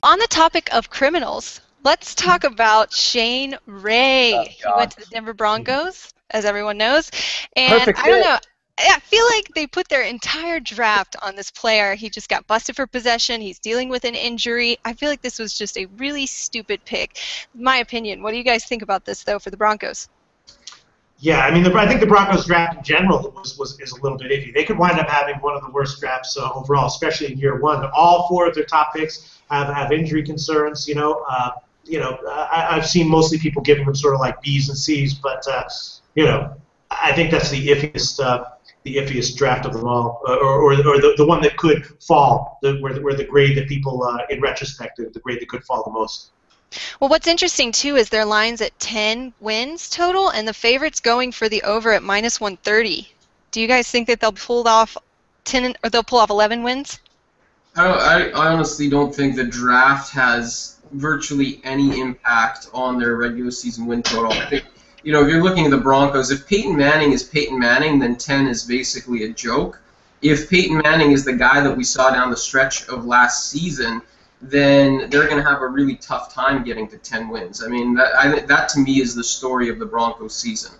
on the topic of criminals, let's talk about Shane Ray. He went to the Denver Broncos, as everyone knows. And Perfect I don't fit. know. I feel like they put their entire draft on this player. He just got busted for possession. He's dealing with an injury. I feel like this was just a really stupid pick. My opinion. What do you guys think about this, though, for the Broncos? Yeah, I mean, I think the Broncos draft in general is a little bit iffy. They could wind up having one of the worst drafts overall, especially in year one. All four of their top picks have injury concerns. I've seen mostly people giving them sort of like B's and C's, but I think that's the iffiest draft of them all, or the one that could fall, where the grade that people in retrospect, the grade that could fall the most. Well, what's interesting, too, is their line's at 10 wins total, and the favorite's going for the over at minus 130. Do you guys think that they'll pull off 10 or they'll pull off 11 wins? I honestly don't think the draft has virtually any impact on their regular season win total. I think, if you're looking at the Broncos, if Peyton Manning is Peyton Manning, then 10 is basically a joke. If Peyton Manning is the guy that we saw down the stretch of last season, then they're going to have a really tough time getting to 10 wins. I mean, that to me is the story of the Broncos season.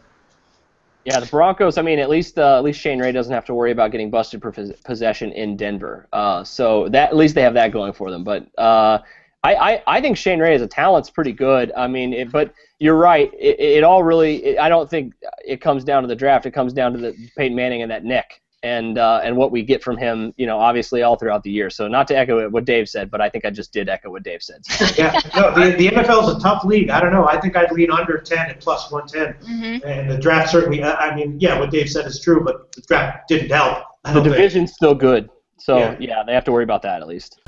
Yeah, the Broncos, I mean, at least Shane Ray doesn't have to worry about getting busted for possession in Denver. So that at least they have that going for them. But I think Shane Ray as a talent's pretty good. I mean, but you're right. It all really, I don't think it comes down to the draft. It comes down to the Peyton Manning and that neck. And what we get from him, obviously all throughout the year. So not to echo what Dave said, but I think I just did echo what Dave said. So. Yeah, no, the NFL is a tough league. I don't know. I think I'd lean under 10 at plus 110. Mm-hmm. And the draft certainly, what Dave said is true, but the draft didn't help. The division's still good. So, yeah, they have to worry about that at least.